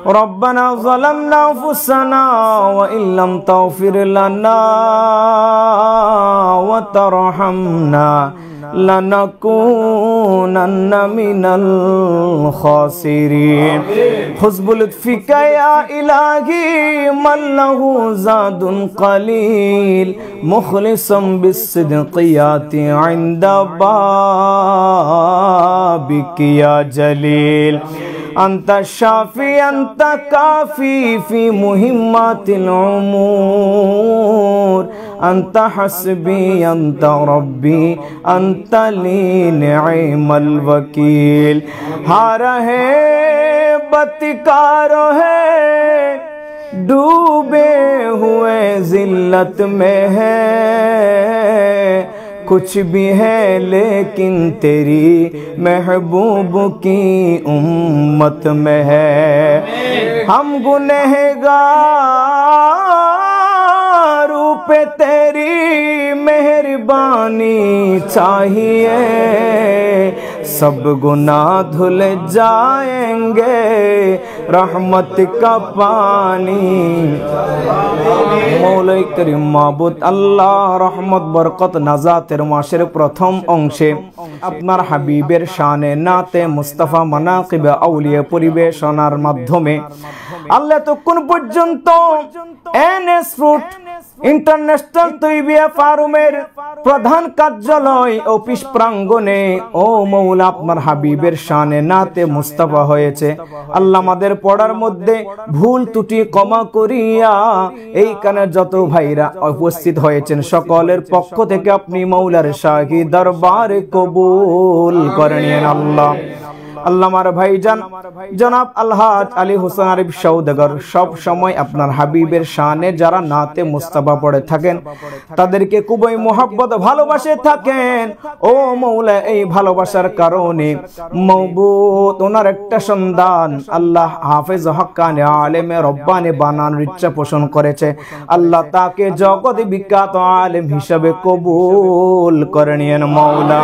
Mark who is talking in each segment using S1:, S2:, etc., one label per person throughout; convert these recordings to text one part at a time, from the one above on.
S1: ربنا ظلمنا أنفسنا وإن لم تغفر لنا وترحمنا لنكونن من الخاسرين خذ بلطفك يا إلهي من له زاد قليل مخلصا بالصدق ياتي عند بابك يا جليل أنت الشافي أنت كافي في مهمات الأمور أنت حسبي أنت ربي أنت لي نعم الوكيل हार है बतिकार है डूबे हुए जिल्लत में है कुछ भी है लेकिन तेरी महबूब की उम्मत में है हम गुनहगार पे तेरी मेहरबानी चाहिए सब गुनाह धुल जाएंगे रहमत का पानी मौला करीम माबुद अल्लाह रहमत बरकत नाजातेर मासेर प्रथम अंशे আপনার হাবিবের শানে নাতে মুস্তাফা মানাকিবে আউলিয়া পরিবেশনার মাধ্যমে আল্লাহ তখন পর্যন্ত এনএস ফ্রুট ইন্টারন্যাশনাল তৈবিয়া ফার্মের প্রধান কার্যালয় অফিস প্রাঙ্গণে ও মৌলা আপনার হাবিবের শানে নাতে মুস্তাফা হয়েছে আল্লাহ আমাদের পড়ার মধ্যে ভুল ত্রুটি ক্ষমা করিয়া এইখানে যত ভাইরা উপস্থিত হয়েছেন সকলের পক্ষ থেকে আপনি মৌলার শাহী দরবারে কবুল করে নিন আল্লাহ আল্লাহ আমার ভাইজান জনাব আলহাজ আলী হোসেন আরিফ সওদাগর সব সময় আপনার হাবিবের শানে যারা নাতে মুস্তাফা পড়ে থাকেন তাদেরকে খুবই মোহাব্বত ভালোবাসে থাকেন ও মৌলা এই ভালোবাসার কারণে মাবুদ ওনার একটা সন্তান আল্লাহ হাফেজ হক্কানি আলেমে রব্বানি বানানোর ইচ্ছা পোষণ করেছে আল্লাহ তাকে জগৎ বিখ্যাত আলেম হিসেবে কবুল করে নিয়েন মৌলা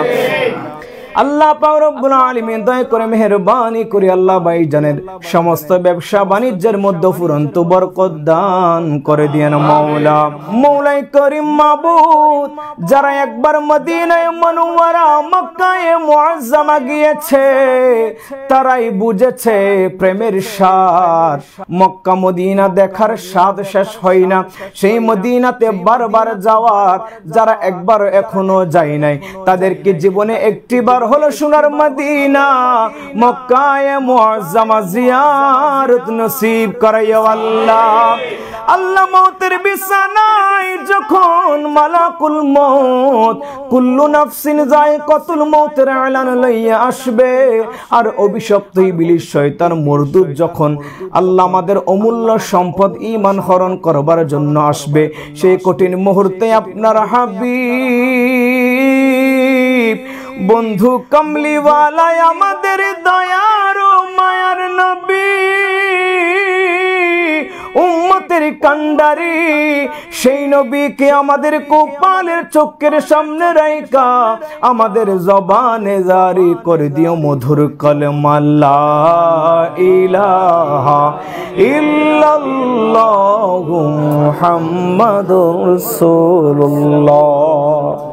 S1: আল্লাহ পাক রব্বুল আলামিন দয়া করে মেহেরবানি করে আল্লাহ ভাইজানের সমস্ত ব্যবসা বাণিজ্যের মধ্যে ফুরন্ত বরকত দান করে দিয়েন মওলা মওলাই করিম মাবুদ যারা একবার মদিনায়ে মুনাওয়ারা মক্কায়ে মুআজ্জামা গিয়েছে তারাই বুঝেছে প্রেমের স্বাদ মক্কা মদিনা দেখার স্বাদ শেষ হয় না সেই মদিনাতে বারবার যাওয়ার যারা একবার এখনো যায় নাই তাদেরকে জীবনে একটিবার হলো সোনার মদিনা মক্কায়ে মুআজ্জামা জিয়ারত নসিব করাইও আল্লাহ আল্লাহ মওতের বিছানায় যখন মালাকুল মউত কুল্লু নাফসিন যায়কাতুল মউতের এলান লইয়া আসবে আর অভিশপ্ত ইবলিস শয়তান মরদুদ যখন আল্লাহ আমাদের অমূল্য সম্পদ ঈমান হরণ করবার জন্য আসবে সেই কঠিন মুহূর্তে আপনার হাবিব বন্ধু কমলিওয়ালা আমাদের দয়ার ও মায়ার নবী উম্মতের কান্ডারি সেই নবীকে আমাদের কপালের চোখের সামনে রাইখা আমাদের জবানে জারি করে দিও মধুর কলমা লা ইলাহা ইল্লাল্লাহু মুহাম্মাদুর রাসূলুল্লাহ।